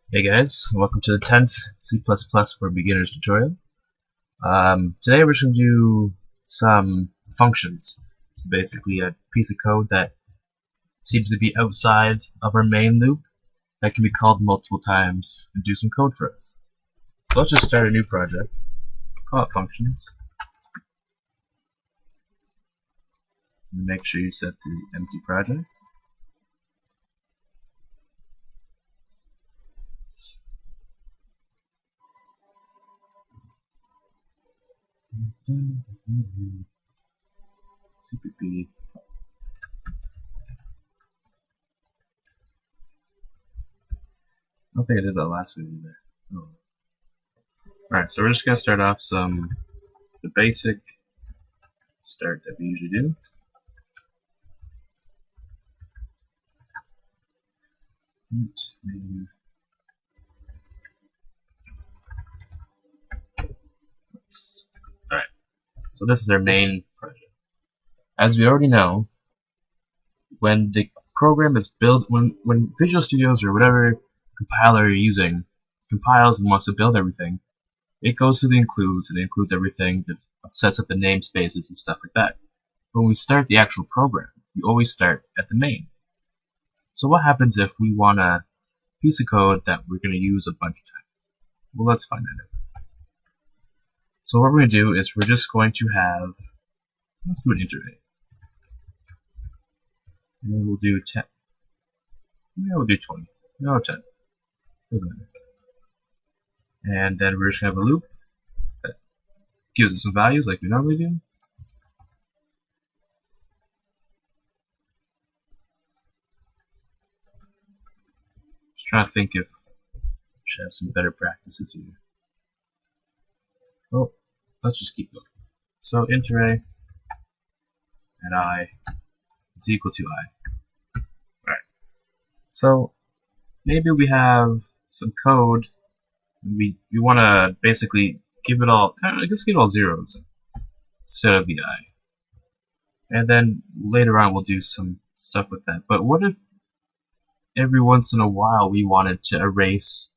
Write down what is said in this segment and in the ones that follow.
Hey guys, welcome to the 10th C++ for Beginners tutorial. Today we're just going to do some functions. It's basically a piece of code that seems to be outside of our main loop that can be called multiple times and do some code for us. So let's just start a new project, call it functions, and make sure you set the empty project. CPP. I don't think I did that last video either. Oh. Alright, so we're just going to start off the basic start that we usually do. Alright, so this is our main project. As we already know, when the program is built, when Visual Studios or whatever compiler you're using compiles and wants to build everything, it goes through the includes and it includes everything that sets up the namespaces and stuff like that. But when we start the actual program, we always start at the main. So what happens if we want a piece of code that we're going to use a bunch of times? Well, let's find that out. So what we're going to do is we're just going to have, let's do an iterate. And then we'll do 10. Yeah, we'll do 20. No, 10. And then we're just going to have a loop that gives us some values like we normally do. Just trying to think if we should have some better practices here. Oh, let's just keep going. So int array at I is equal to I. Alright. So maybe we have some code. We want to basically give it all, let's give it all zeros instead of the I. And then later on we'll do some stuff with that. But what if every once in a while we wanted to erase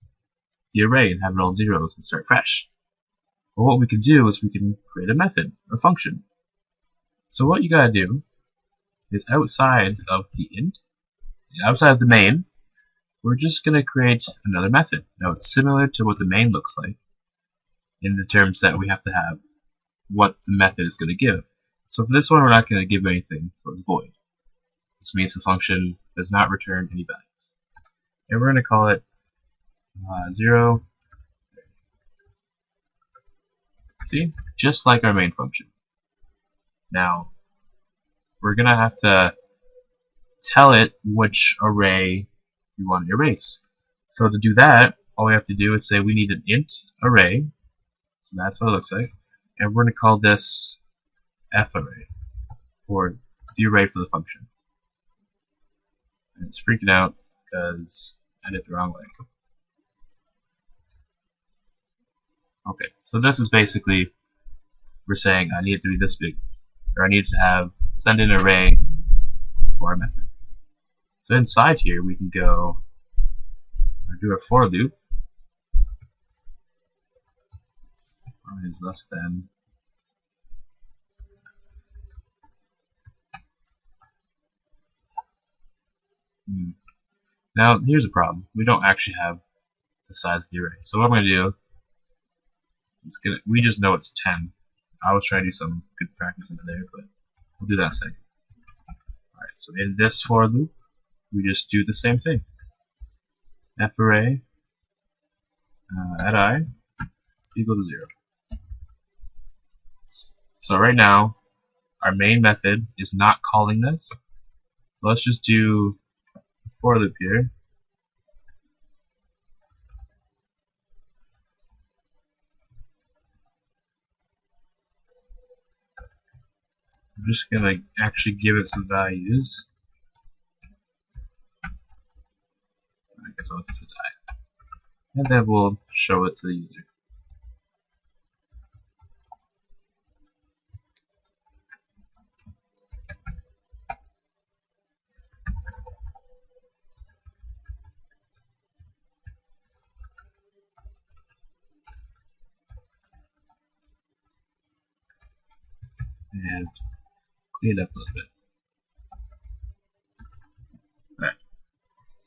the array and have it all zeros and start fresh? Well, what we can do is we can create a method or function. So what you gotta do is outside of the int, outside of the main, we're just gonna create another method. Now it's similar to what the main looks like in the terms that we have to have what the method is gonna give. So for this one, we're not gonna give anything, so it's void. This means the function does not return any values. And we're gonna call it 0. See? Just like our main function. Now, we're going to have to tell it which array we want to erase. So to do that, all we have to do is say we need an int array. So that's what it looks like. And we're going to call this f-array, or the array for the function. And it's freaking out because I did it the wrong way. Okay, so this is basically, we're saying I need it to be this big, or I need to have send an array for our method. So inside here we can go do a for loop. Is less than Now here's a problem. We don't actually have the size of the array. So what I'm going to do is we just know it's 10. I was trying to do some good practices there, but we'll do that in a second. Alright, so in this for loop, we just do the same thing. F array at I equal to 0. So right now, our main method is not calling this. So let's just do a for loop here. I'm just going to actually give it some values. I guess I'll just I. And then we'll show it to the user. and clean it up a little bit. Alright.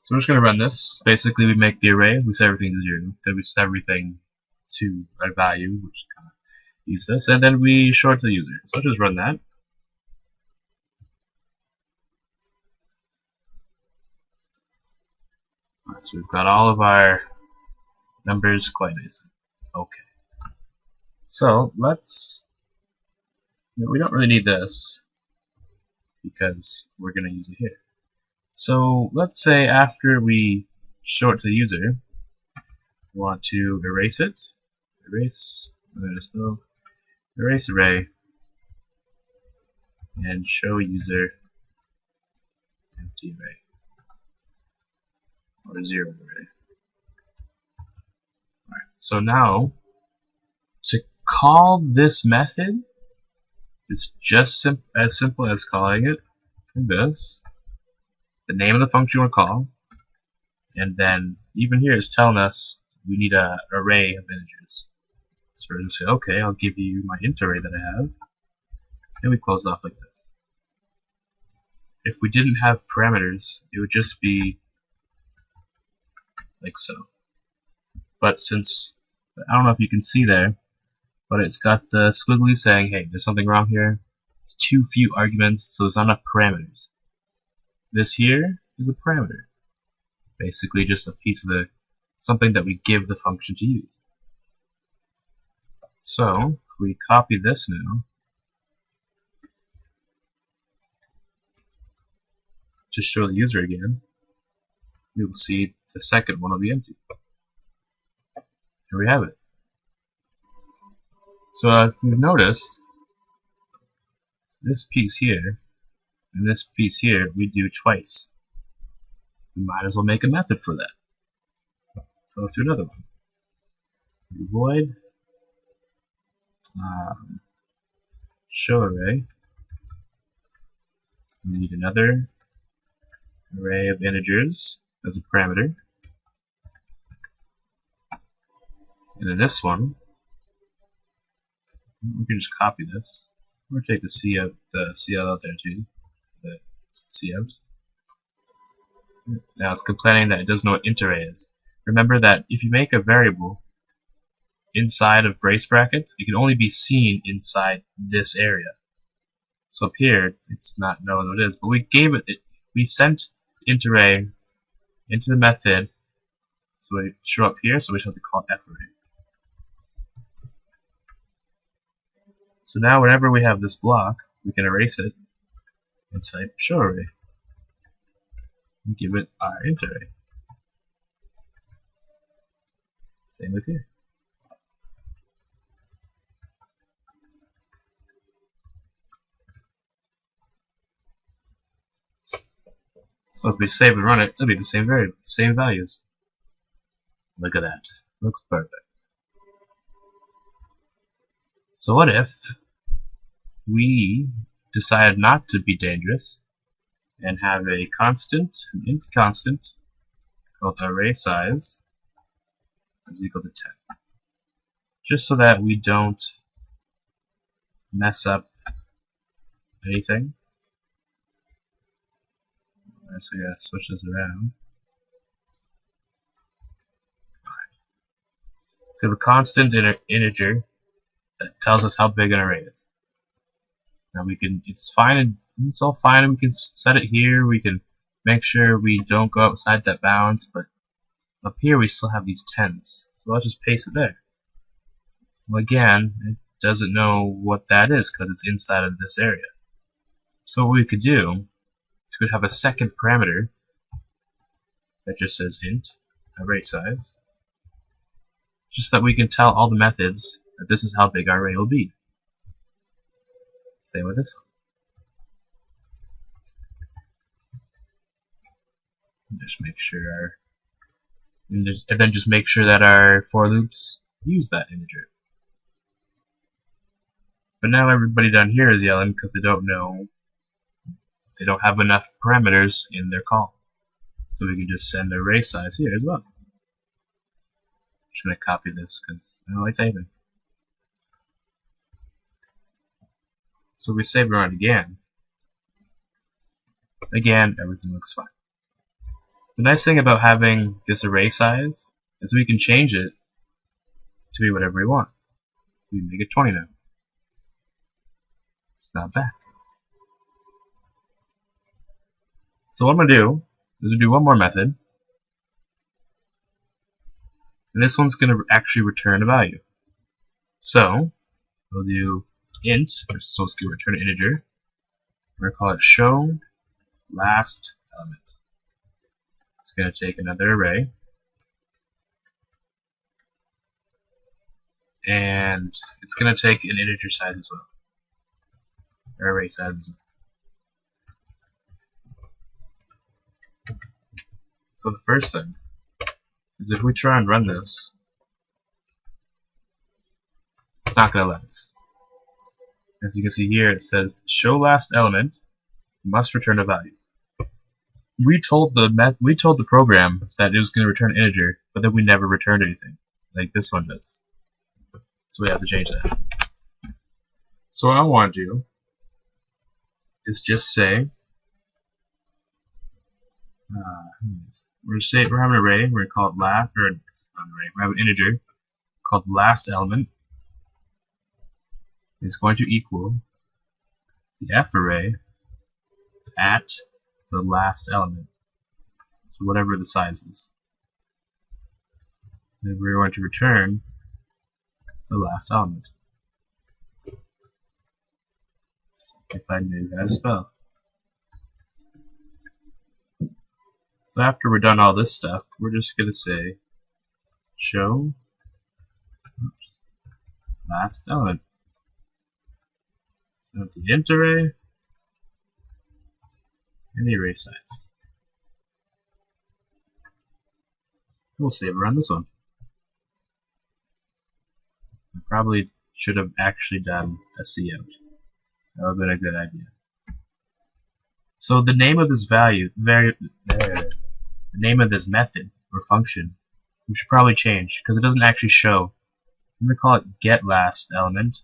So we're just going to run this. Basically, we make the array, we set everything to 0, then we set everything to a value, which is kind of useless, and then we show it to the user. So I'll just run that. Alright, so we've got all of our numbers quite easy. Okay. So let's. We don't really need this because we're going to use it here. So let's say after we show it to the user, we want to erase it. Erase. Erase array and show user empty array or 0 array. Alright, so now to call this method, it's just as simple as calling it like this, the name of the function we'll call, and then even here it's telling us we need an array of integers. So we're going to say, okay, I'll give you my int array that I have, and we close it off like this. If we didn't have parameters, it would just be like so. But since, I don't know if you can see there, but it's got the squiggly saying, hey, there's something wrong here. It's too few arguments, so there's not enough parameters. This here is a parameter. Basically just a piece of the something that we give the function to use. So, if we copy this now, to show the user again, we will see the second one will be empty. Here we have it. So if you've noticed, this piece here and this piece here we do twice. We might as well make a method for that. So let's do another one. Void show array. We need another array of integers as a parameter. And in this one, we can just copy this, or take the CL out there too. The CL. Now it's complaining that it doesn't know what int array is. Remember that if you make a variable inside of brace brackets, it can only be seen inside this area. So up here, it's not knowing what it is, but we gave it. We sent int array into the method, so it show up here. So we just have to call f array. So now whenever we have this block, we can erase it and type show array and give it our int array. Same with here. So if we save and run it, it'll be the same variable, same values. Look at that. Looks perfect. So what if we decide not to be dangerous and have a constant, an int constant called array size is equal to 10, just so that we don't mess up anything. So we gotta switch this around. So we have a constant integer that tells us how big an array is. Now we can, it's fine, it's all fine, and we can set it here, we can make sure we don't go outside that bounds, but up here we still have these tens, so I'll just paste it there. Well, again, it doesn't know what that is because it's inside of this area. So what we could do is we could have a second parameter that just says int array size, just that we can tell all the methods that this is how big our array will be. Same with this one. Just make sure our, and then just make sure that our for loops use that integer. But now everybody down here is yelling because they don't know, they don't have enough parameters in their call. So we can just send array size here as well. I'm just going to copy this because I don't like typing. So we save and run again. Again, everything looks fine. The nice thing about having this array size is we can change it to be whatever we want. We can make it 20 now. It's not bad. So what I'm going to do is do one more method. And this one's going to actually return a value. So we'll do int, so it's going to return an integer. We're going to call it show last element. It's going to take another array. And it's going to take an integer size as well. Or array size as well. So the first thing is if we try and run this, it's not going to let us. As you can see here, it says show last element must return a value. We told the program that it was going to return an integer, but then we never returned anything, like this one does. So we have to change that. So what I want to do is just say we're having an array. We're going to call it last, or not an array. We have an integer called last element. Is going to equal the f array at the last element. So whatever the size is. Then we're going to return the last element. If I knew how to spell. So after we're done all this stuff, we're just going to say show last element. So the int array and the array size. We'll save and run this one. I probably should have actually done a cout. That would have been a good idea. So the name of this the name of this method or function, we should probably change because it doesn't actually show. I'm going to call it get last element.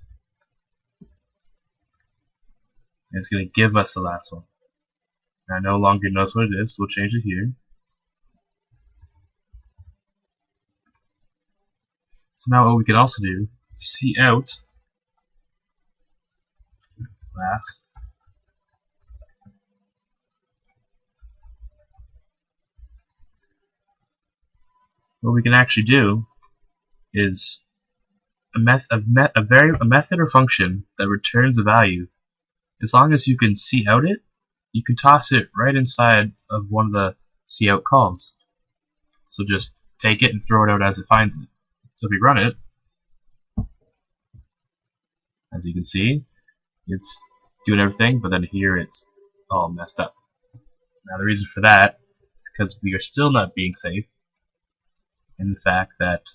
And it's going to give us the last one. Now no longer knows what it is, so we'll change it here. So now what we can also do is cout last what we can actually do is a method or function that returns a value. As long as you can cout it, you can toss it right inside of one of the cout calls. So just take it and throw it out as it finds it. So if we run it, as you can see, it's doing everything, but then here it's all messed up. Now the reason for that is because we are still not being safe in the fact that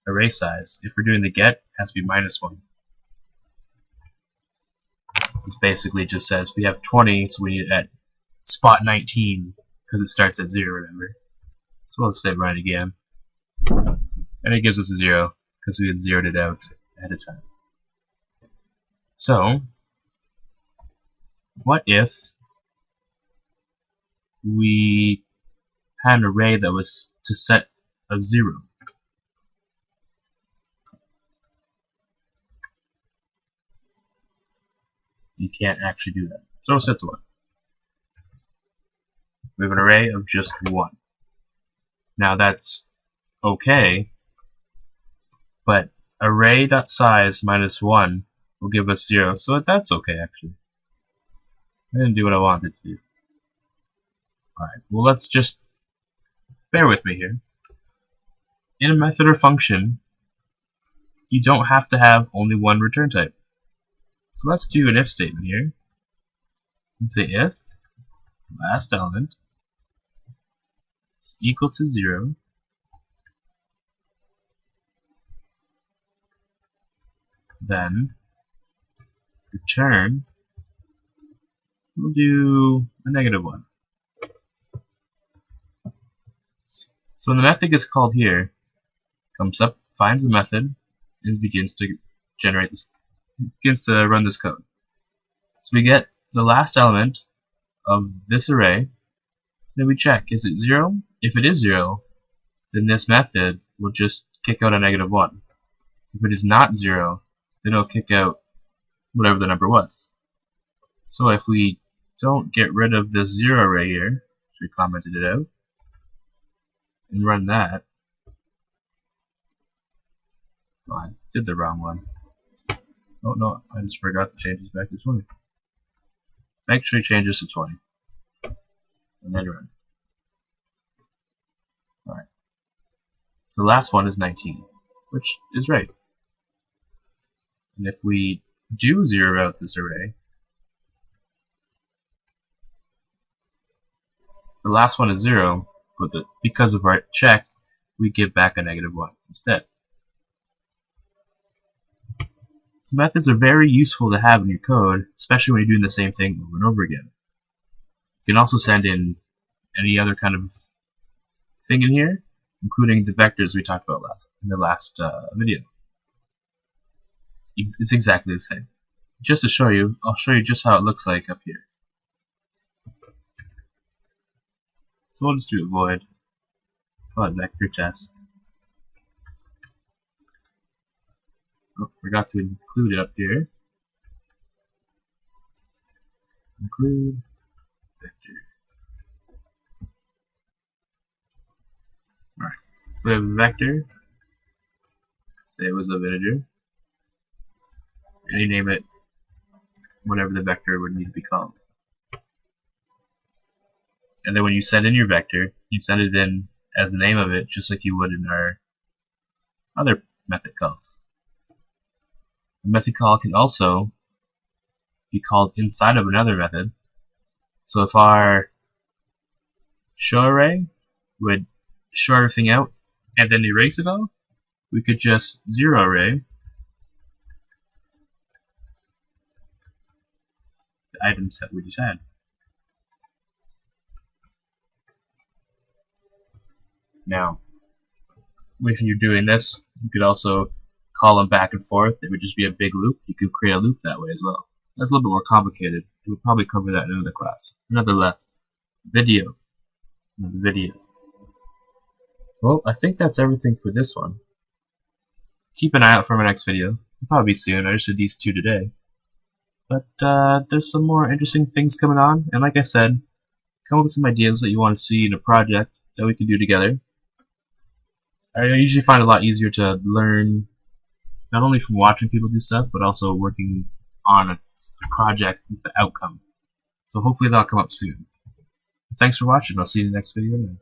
array size, if we're doing the get, has to be -1. This basically just says we have 20, so we need it at spot 19 because it starts at 0 or whatever. So we'll save run again, and it gives us a 0 because we had zeroed it out ahead of time. So what if we had an array that was to set of 0? You can't actually do that. So set to 1. We have an array of just 1. Now that's okay, but array.size -1 will give us 0, so that's okay actually. I didn't do what I wanted to do. Alright, well let's just bear with me here. In a method or function, you don't have to have only one return type. So let's do an if statement here. Let's say if last element is equal to 0, then return, we'll do a -1. So when the method gets called here, comes up, finds the method, and begins to generate this, begins to run this code. So we get the last element of this array, then we check, is it 0? If it is 0, then this method will just kick out a -1. If it is not 0, then it'll kick out whatever the number was. So if we don't get rid of this 0 array here, so we commented it out, and run that, oh, I did the wrong one. Oh no, I just forgot to change this back to 20. Make sure you change this to 20. And then run. Alright. So the last one is 19, which is right. And if we do zero out this array, the last one is 0, but because of our check, we give back a -1 instead. So methods are very useful to have in your code, especially when you're doing the same thing over and over again. You can also send in any other kind of thing in here, including the vectors we talked about in the last video. It's exactly the same. Just to show you, I'll show you just how it looks like up here. So we'll just do a void, call it vector test. Oh, forgot to include it up here. Include vector. Alright, so we have a vector. Say it was an integer. And you name it whatever the vector would need to be called. And then when you send in your vector, you send it in as the name of it, just like you would in our other method calls. The method call can also be called inside of another method. So if our show array would show everything out and then erase it all, we could just zero array the items that we just had. Now, when you're doing this, you could also call them back and forth. It would just be a big loop. You could create a loop that way as well. That's a little bit more complicated. We'll probably cover that in another class. Another video. Well, I think that's everything for this one. Keep an eye out for my next video. It'll probably be soon. I just did these 2 today. But there's some more interesting things coming on. And like I said, come up with some ideas that you want to see in a project that we can do together. I usually find it a lot easier to learn not only from watching people do stuff, but also working on a project with the outcome. So hopefully that'll come up soon. Thanks for watching. I'll see you in the next video.